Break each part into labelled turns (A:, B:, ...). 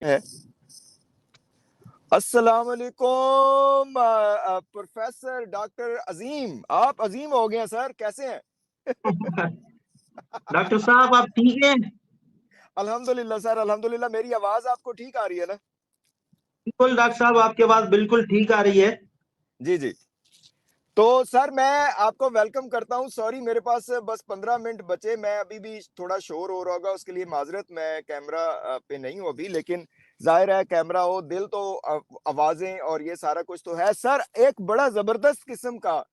A: है। अस्सलाम वालेकुम प्रोफेसर डॉक्टर अजीम, आप अजीम हो गए सर, कैसे हैं?
B: डॉक्टर साहब आप ठीक हैं?
A: अल्हम्दुलिल्लाह सर, अल्हम्दुलिल्लाह। मेरी आवाज आपको ठीक आ रही है ना?
B: बिल्कुल डॉक्टर साहब, आपकी आवाज बिल्कुल ठीक आ रही है।
A: जी जी। तो सर मैं आपको वेलकम करता हूँ। सॉरी मेरे पास बस 15 मिनट बचे, मैं अभी भी थोड़ा शोर हो रहा होगा उसके लिए माजरत। मैं कैमरा पे नहीं हूँ अभी, लेकिन जाहिर है कैमरा हो दिल तो आवाजें और ये सारा कुछ तो है। सर एक बड़ा जबरदस्त किस्म का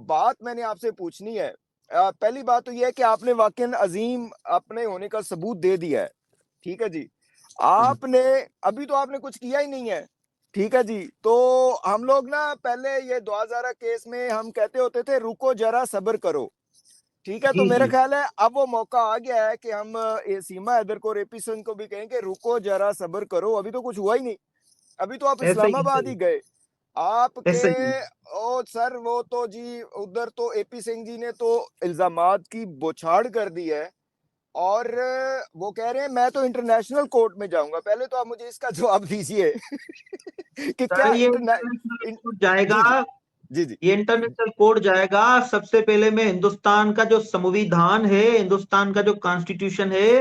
A: बात मैंने आपसे पूछनी है। पहली बात तो ये है कि आपने वाकई अजीम अपने होने का सबूत दे दिया है। ठीक है जी। आपने अभी तो आपने कुछ किया ही नहीं है। ठीक है जी। तो हम लोग ना पहले ये 2000 केस में हम कहते होते थे रुको जरा सब्र करो। ठीक है, तो
B: जी
A: मेरा
B: जी।
A: ख्याल है अब वो मौका आ गया है कि हम ये सीमा हैदर को, रेपी सिंह को भी कहें कि रुको जरा सब्र करो। अभी तो कुछ हुआ ही नहीं। अभी तो आप
B: ऐसा ही
A: इस्लामाबाद
B: ऐसा
A: ही
B: ही
A: गए आपके।
B: ऐसा ही।
A: ओ सर वो तो जी उधर तो एपी सिंह जी ने तो इल्जामात की बौछार कर दी है। और वो कह रहे हैं मैं तो इंटरनेशनल कोर्ट में जाऊंगा। पहले तो आप मुझे इसका जवाब दीजिए कि क्या
B: सर ये
A: इंटरने
B: इंटरनेशनल
A: इन,
B: कोर्ट जाएगा।
A: जी जी जी जी
B: ये इंटरनेशनल कोर्ट जाएगा। सबसे पहले मैं हिंदुस्तान का जो संविधान है, हिंदुस्तान का जो कॉन्स्टिट्यूशन है,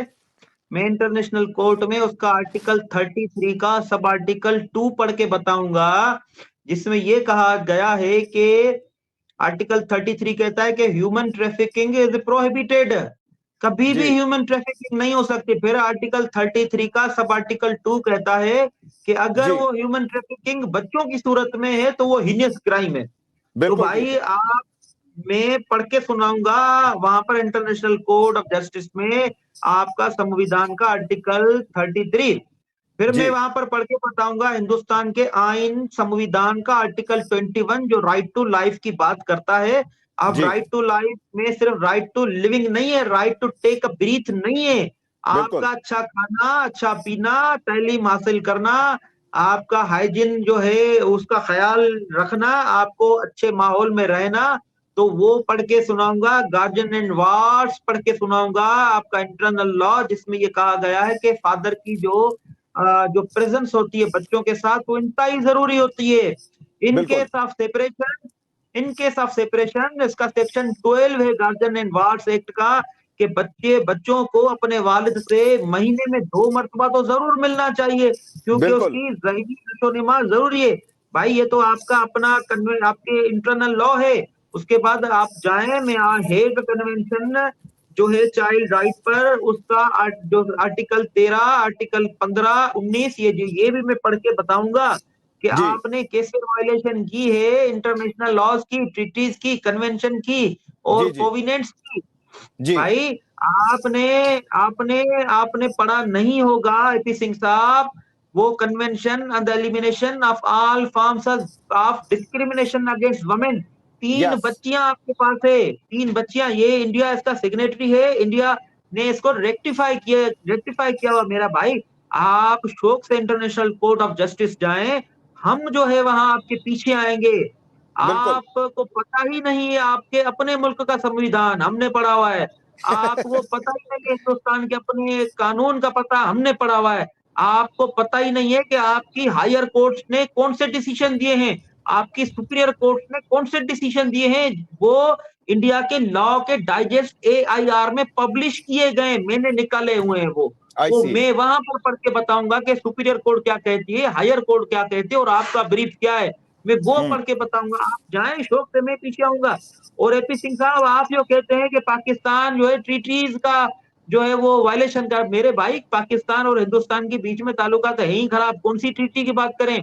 B: मैं इंटरनेशनल कोर्ट में उसका आर्टिकल 33 का सब आर्टिकल 2 पढ़ के बताऊंगा, जिसमें ये कहा गया है कि आर्टिकल 33 कहता है कि ह्यूमन ट्रैफिकिंग इज प्रोहिबिटेड। कभी भी
A: जी
B: ह्यूमन ट्रैफिकिंग नहीं हो सकती। फिर आर्टिकल 33 का सब आर्टिकल 2 कहता है कि अगर
A: जी।
B: वो ह्यूमन ट्रैफिकिंग बच्चों की सूरत में है तो वो हीनियस क्राइम है। तो
A: बिल्कुल ठीक
B: भाई
A: है।
B: आप, मैं पढ़ के सुनाऊंगा वहां पर इंटरनेशनल कोर्ट ऑफ जस्टिस में आपका संविधान का आर्टिकल 33। फिर मैं
A: जी
B: वहां पर पढ़ के बताऊंगा हिंदुस्तान के आइन संविधान का आर्टिकल 21 जो राइट टू लाइफ की बात करता है। अब
A: जी।
B: राइट टू लाइफ में सिर्फ राइट टू लिविंग नहीं है, right to take a breath नहीं है।
A: बिल्कुल
B: आपका अच्छा खाना, अच्छा पीना, तालीम हासिल करना, आपका हाइजीन जो है उसका ख्याल रखना, आपको अच्छे माहौल में रहना। तो वो पढ़ के सुनाऊंगा। गार्जियन एंड वार्स पढ़ के सुनाऊंगा। आपका इंटरनल लॉ जिसमें ये कहा गया है कि फादर की जो प्रेजेंस होती है बच्चों के साथ वो इंतहाई जरूरी होती है। इन
A: बिल्कुल।
B: Case of separation, in case of separation इसका सेक्शन 12 है गार्जियन एंड वार्स एक्ट का, कि बच्चों को अपने वालिद से महीने में 2 मरतबा तो जरूर मिलना चाहिए, क्योंकि
A: बिल्कुल।
B: उसकी जहनी नशोनुमा जरूरी है। भाई ये तो आपका अपना आपके इंटरनल लॉ है। उसके बाद आप जाएं, मैं हेग कन्वेंशन जो है चाइल्ड राइट पर, उसका जो आर्टिकल 13, आर्टिकल 15, 19, ये भी मैं पढ़ के बताऊंगा कि
A: जी
B: आपने कैसे वायलेशन की है इंटरनेशनल लॉज की, ट्रीटीज की, कन्वेंशन की
A: जी
B: और
A: जी
B: कोविनेंट्स की।
A: जी
B: भाई आपने आपने आपने पढ़ा नहीं होगा एपी सिंह साहब, वो convention on the elimination of all forms of discrimination against women. तीन
A: यस।
B: बच्चियां आपके पास है, तीन बच्चियां, ये इंडिया इसका सिग्नेटरी है। इंडिया ने इसको रेक्टिफाई किया हुआ मेरा भाई। आप शौक से इंटरनेशनल कोर्ट ऑफ जस्टिस जाएं, हम जो है वहां आपके पीछे आएंगे।
A: बिल्कुल।
B: आपको पता ही नहीं है आपके अपने मुल्क का संविधान, हमने पढ़ा हुआ है। आपको पता ही नहीं है हिंदुस्तान के अपने कानून का, पता हमने पढ़ा हुआ है। आपको पता ही नहीं है कि आपकी हायर कोर्ट्स ने कौन से डिसीजन दिए हैं, आपकी सुपीरियर कोर्ट्स ने कौन से डिसीजन दिए हैं। वो इंडिया के लॉ के डाइजेस्ट AIR में पब्लिश किए गए, मैंने निकाले हुए हैं
A: आई
B: वो
A: सी।
B: मैं वहां पर पढ़ के बताऊंगा कि सुपीरियर कोर्ट क्या कहती है, हायर कोर्ट क्या कहती है और आपका ब्रीफ क्या है। मैं वो
A: हम्म।
B: पढ़ के बताऊंगा। आप जाएं शौक से, मैं पीछे आऊंगा। और एपी सिंह साहब आप जो कहते हैं कि पाकिस्तान जो है ट्रीटीज का जो है वो वायलेशन का, मेरे भाई पाकिस्तान और हिंदुस्तान के बीच में ताल्लुकात है ही खराब, कौन सी ट्रीटी की बात करें।
A: जी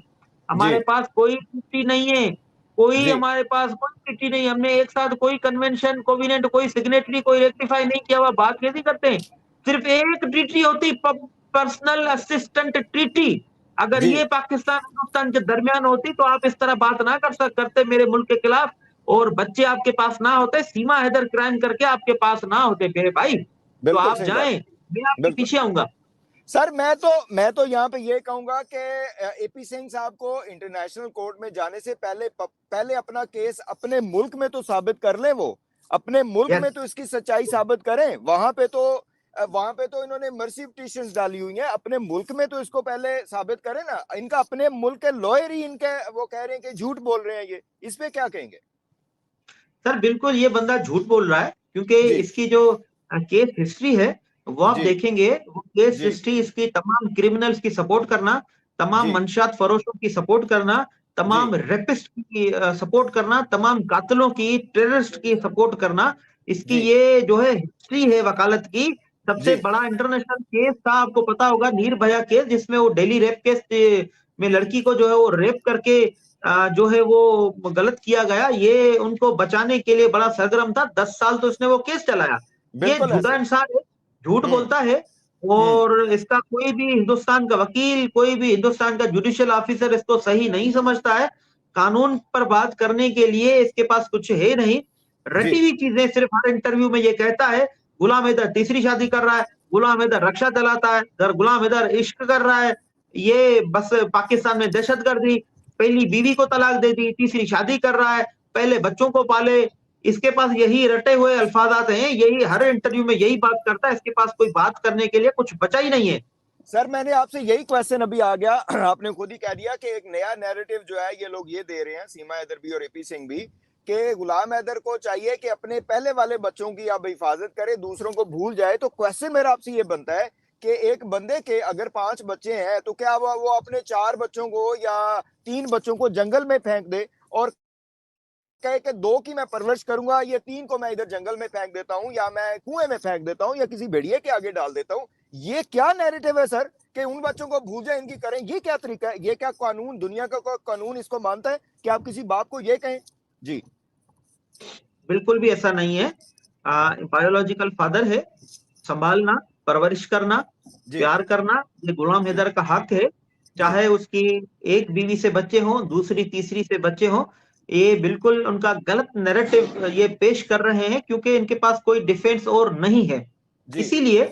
B: हमारे पास कोई ट्रीटी नहीं है, कोई
A: जी
B: हमारे पास कोई ट्रीटी नहीं। हमने एक साथ कोई कन्वेंशन, कोविनेंट, कोई सिग्नेटरी, कोई रेक्टिफाई नहीं किया हुआ, बात कैसी करते हैं। सिर्फ एक ट्रीटी होती, पर्सनल असिस्टेंट ट्रीटी। अगर
A: जी।
B: ये पाकिस्तान हिंदुस्तान के दरमियान होती तो आप इस तरह बात ना करते मेरे मुल्क के खिलाफ, और बच्चे आपके पास ना होते, सीमा हैदर क्राइम करके आपके पास ना होते मेरे भाई। तो
A: बिल्कुल
B: आप
A: सही बात।
B: जाएं, मैं आपके
A: बिल्कुल।
B: पीछे आऊंगा।
A: सर मैं तो यहाँ पे ये कहूंगा कि एपी सिंह साहब को इंटरनेशनल कोर्ट में जाने से पहले पहले अपना केस अपने मुल्क में तो साबित कर लें। वो अपने मुल्क
B: यस।
A: में तो इसकी सच्चाई साबित करें। वहां पे तो वहां पे तो इन्होंने मर्सी पिटीशंस डाली हुई हैं। अपने मुल्क में तो इसको पहले साबित करें ना। इनका अपने मुल्क के लॉयर ही इनके वो कह रहे हैं कि झूठ बोल रहे हैं। ये इस पे क्या कहेंगे?
B: सर बिल्कुल ये बंदा झूठ बोल रहा है, क्योंकि
A: जी
B: इसकी जो केस हिस्ट्री है वो आप
A: जी
B: देखेंगे, वो केस
A: जी
B: हिस्ट्री इसकी तमाम क्रिमिनल्स की सपोर्ट करना, तमाम
A: जी
B: मंशात फरोशों की सपोर्ट करना,
A: जी
B: तमाम रेपिस्ट की सपोर्ट करना, तमाम कातलों की, टेररिस्ट की सपोर्ट करना, इसकी
A: जी
B: ये जो है हिस्ट्री है वकालत की। सबसे
A: जी
B: बड़ा इंटरनेशनल केस था, आपको पता होगा, निर्भया केस, जिसमें वो डेली रेप केस में लड़की को जो है वो रेप करके जो है वो गलत किया गया, ये उनको बचाने के लिए बड़ा सरगर्म था। 10 साल तो इसने वो केस चलाया। ये
A: बिल्कुल
B: झूठा
A: ऐसे।
B: इंसान है, झूठ
A: हम्म
B: बोलता है।
A: हम्म
B: और इसका कोई भी हिंदुस्तान का वकील, कोई भी हिंदुस्तान का जुडिशियल ऑफिसर इसको सही नहीं समझता है। कानून पर बात करने के लिए इसके पास कुछ है नहीं, रटी
A: जी
B: हुई चीजें। सिर्फ हर इंटरव्यू में ये कहता है गुलाम हैदर तीसरी शादी कर रहा है, गुलाम हैदर रक्षा चलाता है, गुलाम हैदर इश्क कर रहा है, ये बस पाकिस्तान में दहशतगर्दी, पहली बीवी को तलाक दे दी, तीसरी शादी कर रहा है, पहले बच्चों को पाले। इसके पास यही रटे हुए अल्फाजात हैं, यही हर इंटरव्यू में यही बात करता है। इसके पास कोई बात करने के लिए कुछ बचा ही नहीं है।
A: सर, मैंने आपसे यही क्वेश्चन अभी आ गया। आपने खुद ही कह दिया कि एक नया नैरेटिव जो है ये लोग ये दे रहे हैं, सीमा हैदर भी और एपी सिंह भी, कि गुलाम हैदर को चाहिए कि अपने पहले वाले बच्चों की अब हिफाजत करे, दूसरों को भूल जाए। तो क्वेश्चन मेरा आपसे ये बनता है कि एक बंदे के अगर 5 बच्चे हैं तो क्या वो अपने 4 बच्चों को या 3 बच्चों को जंगल में फेंक दे और कहे कि 2 की मैं परवरिश करूंगा, ये 3 को मैं इधर जंगल में फेंक देता हूं या मैं कुएं में फेंक देता हूं या किसी भेड़िए के आगे डाल देता हूं? ये क्या नैरेटिव है सर, कि उन बच्चों को भूल जाए, इनकी करें? ये क्या तरीका है? ये क्या कानून, दुनिया का कानून इसको मानता है कि आप किसी बाप को ये कहें? जी
B: बिल्कुल भी ऐसा नहीं है। बायोलॉजिकल फादर है, संभालना, परवरिश करना,
A: जी
B: प्यार करना, ये गुलाम
A: जी
B: हैदर का हक है।
A: जी
B: चाहे उसकी एक बीवी से बच्चे हों, दूसरी तीसरी से बच्चे हों, ये बिल्कुल उनका गलत नैरेटिव ये पेश कर रहे हैं, क्योंकि इनके पास कोई डिफेंस और नहीं है।
A: जी
B: इसीलिए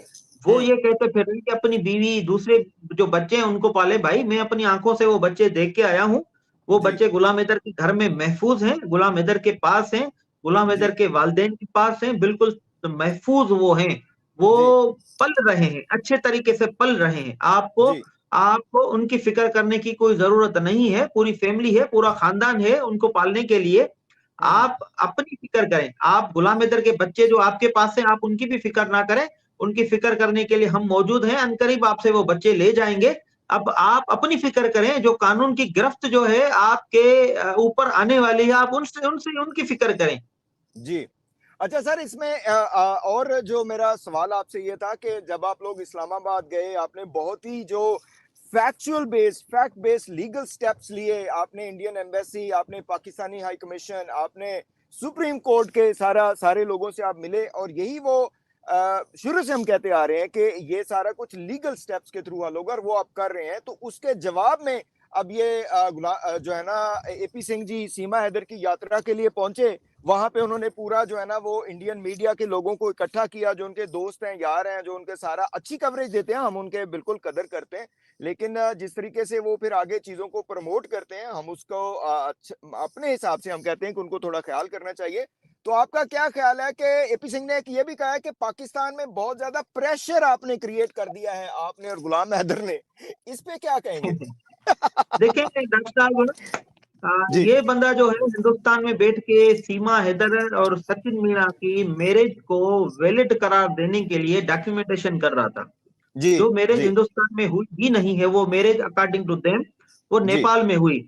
B: वो
A: हम्म
B: ये कहते फिर रहे हैं कि अपनी बीवी, दूसरे जो बच्चे हैं उनको पाले। भाई मैं अपनी आंखों से वो बच्चे देख के आया हूँ। वो
A: जी
B: बच्चे गुलाम हैदर के घर में महफूज हैं, गुलाम हैदर के पास हैं, गुलाम हैदर
A: जी
B: के वालिदैन के पास हैं, बिल्कुल महफूज वो हैं। वो
A: जी
B: पल रहे हैं, अच्छे तरीके से पल रहे हैं। आपको
A: जी
B: आपको उनकी फिक्र करने की कोई जरूरत नहीं है। पूरी फैमिली है, पूरा खानदान है उनको पालने के लिए।
A: हम्म
B: आप अपनी फिक्र करें। आप गुलाम हैदर के बच्चे जो आपके पास हैं, आप उनकी भी फिक्र ना करें। उनकी फिक्र करने के लिए हम मौजूद हैं। अनकरीब आपसे वो बच्चे ले जाएंगे। अब आप अपनी फिक्र करें। जो कानून की गिरफ्त जो है आपके ऊपर आने वाली है, आप उनसे उनसे उनकी फिक्र करें।
A: जी। अच्छा सर, इसमें और जो मेरा सवाल आपसे ये था कि जब आप लोग इस्लामाबाद गए, आपने बहुत ही जो फैक्ट बेस्ड लीगल स्टेप्स लिए। आपने इंडियन एम्बेसी, आपने पाकिस्तानी हाई कमीशन, आपने सुप्रीम कोर्ट के सारे लोगों से आप मिले, और यही वो शुरू से हम कहते आ रहे हैं कि ये सारा कुछ लीगल स्टेप्स के थ्रू हल होगा, और वो आप कर रहे हैं। तो उसके जवाब में अब ये जो है ना, एपी सिंह जी सीमा हैदर की यात्रा के लिए पहुंचे। वहां पे उन्होंने पूरा जो है ना वो इंडियन मीडिया के लोगों को इकट्ठा किया, जो उनके दोस्त हैं, यार हैं, जो उनके सारा अच्छी कवरेज देते हैं, हम उनके बिल्कुल कदर करते हैं। लेकिन जिस तरीके से वो फिर आगे चीजों को प्रमोट करते हैं, हम उसको अपने हिसाब से हम कहते हैं कि उनको थोड़ा ख्याल करना चाहिए। तो आपका क्या ख्याल है कि एपी सिंह ने एक ये भी कहा है कि पाकिस्तान में बहुत ज्यादा प्रेशर आपने क्रिएट कर दिया है, आपने और गुलाम हैदर ने? इस पे क्या कहेंगे?
B: देखें डॉक्टर साहब,
A: जी
B: ये बंदा जो है हिंदुस्तान में बैठ के सीमा हैदर और सचिन मीणा की मैरिज को वैलिड करार देने के लिए डॉक्यूमेंटेशन कर रहा था।
A: जी
B: जो मैरिज
A: जी
B: हिंदुस्तान में हुई ही नहीं है, वो मैरिज अकॉर्डिंग टू देम वो
A: जी
B: नेपाल में हुई।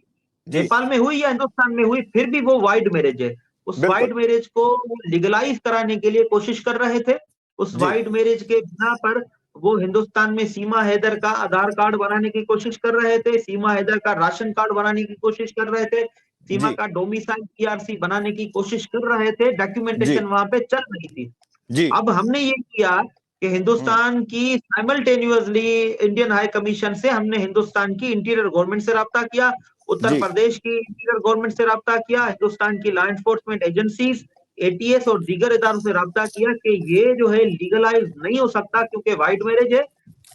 A: जी
B: नेपाल में हुई या हिंदुस्तान में हुई, फिर भी वो वाइड मैरिज है। उस
A: बिल्कुल।
B: वाइड मैरिज को लीगलाइज कराने के लिए कोशिश कर रहे थे। उस
A: जी
B: वाइड मैरिज के बिना पर वो हिंदुस्तान में सीमा हैदर का आधार कार्ड बनाने की कोशिश कर रहे थे, सीमा हैदर का राशन कार्ड बनाने की कोशिश कर रहे थे, सीमा
A: जी
B: का डोमिसाइल पीआरसी बनाने की कोशिश कर रहे थे।
A: जी
B: डॉक्यूमेंटेशन वहां पे चल रही थी।
A: जी
B: अब हमने ये किया कि
A: हम्म
B: हिंदुस्तान की साइमल्टेनियसली इंडियन हाई कमीशन से हमने हिंदुस्तान की इंटीरियर गवर्नमेंट से राब्ता किया, उत्तर
A: जी
B: प्रदेश की इंटीरियर गवर्नमेंट से राब्ता किया, हिंदुस्तान की लॉ एनफोर्समेंट एजेंसीज, एटीएस और दीगर इदारों से राब्ता किया कि ये जो है लीगलाइज नहीं हो सकता, क्योंकि वाइड मैरिज है।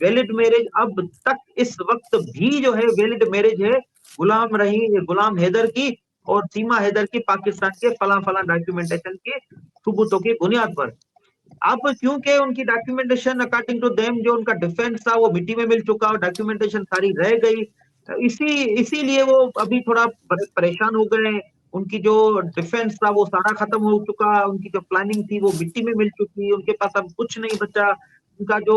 B: वैलिड मैरिज अब तक इस वक्त भी जो है वैलिड मैरिज है गुलाम हैदर की और सीमा हैदर की, पाकिस्तान के फला फला डॉक्यूमेंटेशन के सबूतों की बुनियाद पर। अब क्योंकि उनकी डॉक्यूमेंटेशन अकॉर्डिंग टू देम जो उनका डिफेंस था वो मिट्टी में मिल चुका और डॉक्यूमेंटेशन सारी रह गई, इसीलिए वो अभी थोड़ा परेशान हो गए। उनकी जो डिफेंस था वो सारा खत्म हो चुका, उनकी जो प्लानिंग थी वो मिट्टी में मिल चुकी, उनके पास अब कुछ नहीं बचा। उनका जो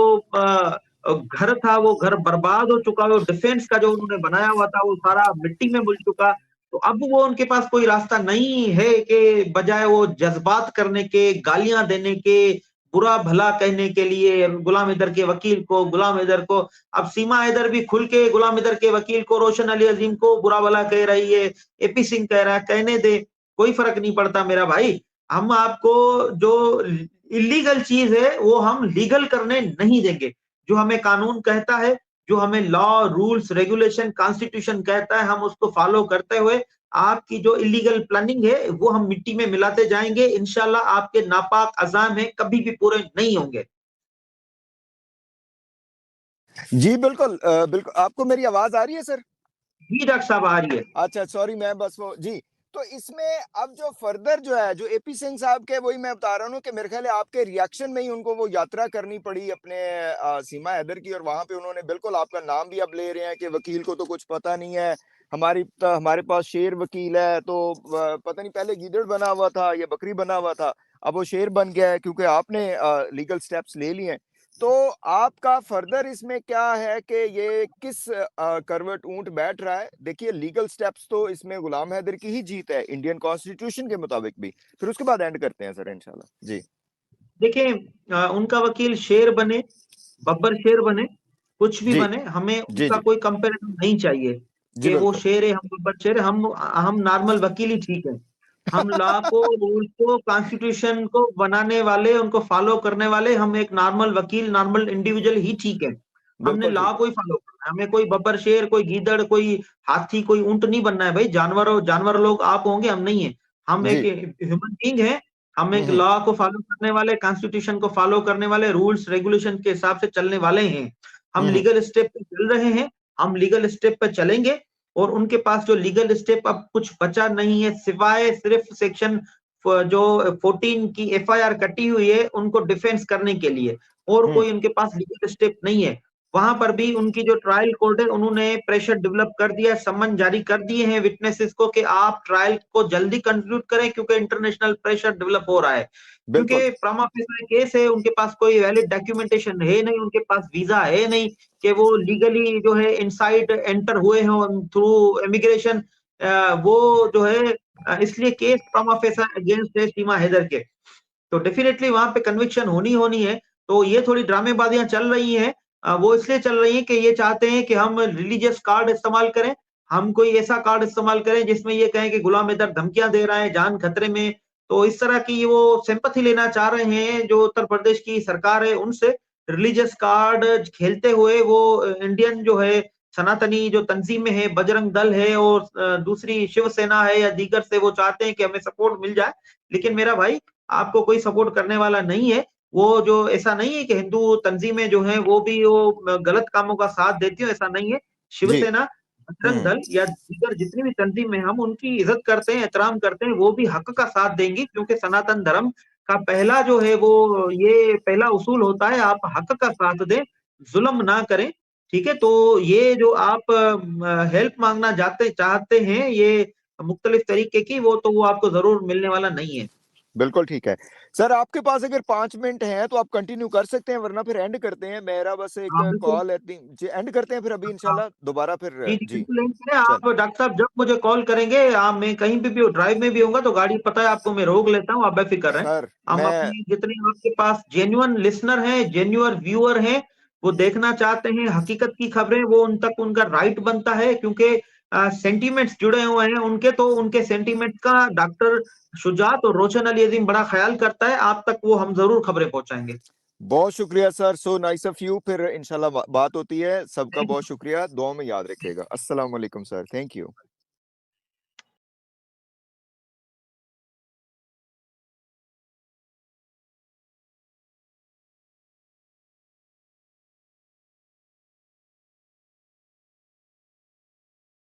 B: घर था वो घर बर्बाद हो चुका, वो डिफेंस का जो उन्होंने बनाया हुआ था वो सारा मिट्टी में मिल चुका। तो अब वो उनके पास कोई रास्ता नहीं है कि बजाय वो जज्बात करने के, गालियां देने के, बुरा भला कहने के लिए गुलाम हैदर के वकील को, गुलाम हैदर को, अब सीमा हैदर भी खुल के गुलाम हैदर के वकील को, रोशन अली अजीम को बुरा भला कह रही है, एपी सिंह कह रहा है, कहने दे, कोई फर्क नहीं पड़ता मेरा भाई। हम आपको जो इलीगल चीज है वो हम लीगल करने नहीं देंगे। जो हमें कानून कहता है, जो हमें लॉ, रूल्स, रेगुलेशन, कॉन्स्टिट्यूशन कहता है, हम उसको फॉलो करते हुए आपकी जो इलीगल प्लानिंग है वो हम मिट्टी में मिलाते जाएंगे। इंशाल्लाह आपके नापाक अज़ाम है कभी भी पूरे नहीं होंगे।
A: जी बिल्कुल, बिल्कुल आपको मेरी आवाज आ रही है सर?
B: जी डॉक्टर साहब आ रही है।
A: अच्छा सॉरी, मैं बस वो जी, तो इसमें अब जो फर्दर जो है, जो एपी सिंह साहब के, वही मैं बता रहा हूँ कि मेरे ख्याल है आपके रिएक्शन में ही उनको वो यात्रा करनी पड़ी अपने सीमा हैदर की, और वहां पे उन्होंने बिल्कुल आपका नाम भी अब ले रहे हैं कि वकील को तो कुछ पता नहीं है, हमारे पास शेर वकील है, तो पता नहीं पहले गीदड़ बना हुआ था या बकरी बना हुआ था, अब वो शेर बन गया है क्योंकि आपने लीगल स्टेप्स ले लिए हैं। तो आपका फर्दर इसमें क्या है कि ये किस करवट ऊंट बैठ रहा है? देखिए लीगल स्टेप्स तो इसमें गुलाम हैदर की ही जीत है इंडियन कॉन्स्टिट्यूशन के मुताबिक भी, फिर उसके बाद एंड करते हैं सर इंशाल्लाह जी।
B: देखिए उनका वकील शेर बने, बब्बर शेर बने, कुछ भी
A: जी
B: बने, हमें
A: जी
B: उनका
A: जी
B: कोई कंपैरिजन नहीं चाहिए
A: जी
B: कि वो
A: बिल्कुल।
B: शेर है हम बब्बर शेर है। हम नॉर्मल वकील ही ठीक है। हम लॉ को, रूल को, कॉन्स्टिट्यूशन को बनाने वाले, उनको फॉलो करने वाले, हम एक नॉर्मल वकील, नॉर्मल इंडिविजुअल ही ठीक है। हमने
A: बिल्कुल
B: लॉ
A: ठीक
B: को ही फॉलो करना है, हमें कोई बब्बर शेर, कोई गीदड़, कोई हाथी, कोई ऊंट नहीं बनना है भाई। जानवर लोग आप होंगे, हम नहीं है। हम
A: है
B: एक
A: जी।
B: ह्यूमन बीइंग है। हम एक
A: हम्म।
B: लॉ को फॉलो करने वाले, कॉन्स्टिट्यूशन को फॉलो करने वाले, रूल्स रेगुलेशन के हिसाब से चलने वाले हैं। हम
A: हम्म।
B: लीगल स्टेप पे चल रहे हैं, हम लीगल स्टेप पे चलेंगे। और उनके पास जो लीगल स्टेप अब कुछ बचा नहीं है सिवाय सिर्फ सेक्शन जो 14 की एफआईआर कटी हुई है उनको डिफेंस करने के लिए, और
A: हम्म।
B: कोई उनके पास लीगल स्टेप नहीं है। वहां पर भी उनकी जो ट्रायल कोर्ट है उन्होंने प्रेशर डेवलप कर दिया, सम्मन जारी कर दिए हैं विटनेसेस को कि आप ट्रायल को जल्दी कंक्लूड करें क्योंकि इंटरनेशनल प्रेशर डेवलप हो रहा है।
A: बिल्कुल।
B: क्योंकि प्रमा फेसी केस है, उनके पास कोई वैलिड डॉक्यूमेंटेशन है नहीं, उनके पास वीजा है नहीं कि वो लीगली जो है इनसाइड एंटर हुए हो थ्रू इमिग्रेशन। वो जो है इसलिए केस प्रमा फेसा अगेंस्ट है सीमा हैदर के। तो डेफिनेटली वहां पे कन्विक्शन होनी होनी है। तो ये थोड़ी ड्रामेबाजियां चल रही हैं। वो इसलिए चल रही हैं कि ये चाहते हैं कि हम रिलीजियस कार्ड इस्तेमाल करें, हम कोई ऐसा कार्ड इस्तेमाल करें जिसमें ये कहें कि गुलाम हैदर धमकियां दे रहा है, जान खतरे में। तो इस तरह की वो सिंपैथी लेना चाह रहे हैं जो उत्तर प्रदेश की सरकार है उनसे। रिलीजियस कार्ड खेलते हुए वो इंडियन जो है सनातनी जो तंजीमें हैं, बजरंग दल है और दूसरी शिवसेना है या दीगर से वो चाहते हैं कि हमें सपोर्ट मिल जाए। लेकिन मेरा भाई आपको कोई सपोर्ट करने वाला नहीं है। वो जो ऐसा नहीं है कि हिंदू तंजीमें जो हैं वो भी वो गलत कामों का साथ देती हो, ऐसा नहीं है।
A: जी।
B: शिवसेना, बजरंग
A: हम्म।
B: दल या दीगर जितनी भी तंजीमें हैं हम उनकी इज्जत करते हैं, एहतराम करते हैं, वो भी हक का साथ देंगी क्योंकि सनातन धर्म का पहला जो है वो ये पहला उसूल होता है आप हक का साथ दें, जुल्म ना करें। ठीक है, तो ये जो आप हेल्प मांगना चाहते हैं ये मुख्तलिफ तरीके की, वो आपको जरूर मिलने वाला नहीं है।
A: बिल्कुल ठीक है। सर आपके पास अगर 5 मिनट हैं तो आप कंटिन्यू कर सकते हैं, वरना फिर एंड करते हैं, मेरा बस एक
B: हाँ बिल्कुल।
A: कॉल है जी, एंड करते हैं फिर अभी
B: हाँ,
A: इंशाल्लाह दोबारा फिर
B: जी, जी,
A: जी।
B: बिल्कुल यहीं पे है।
A: चल
B: आप डॉक्टर साहब जब मुझे कॉल करेंगे, मैं कहीं पे भी ड्राइव में भी होऊँगा तो गाड़ी पता है आपको मैं रोक लेता हूँ, आप बेफ़िक्र रहें।
A: सर
B: हम
A: मैं
B: अपनी जितने आपके पास जेन्युइन लिसनर हैं, जेन्युइन व्यूअर हैं, वो देखना चाहते हैं हकीकत की खबरें, वो उन तक उनका राइट बनता है क्योंकि सेंटिमेंट्स जुड़े हुए हैं उनके, तो उनके सेंटिमेंट का डॉक्टर शुजात और रोशन अली अज़ीम बड़ा ख्याल करता है, आप तक वो हम ज़रूर खबरें पहुँचाएँगे।
A: बहुत शुक्रिया sir, so nice of you, फिर इंशाल्लाह बात होती है, सबका
B: थैंक
A: बहुत
B: यू।
A: शुक्रिया, दुआ में याद रखिएगा। अस्सलाम वालेकुम सर, थैंक यू।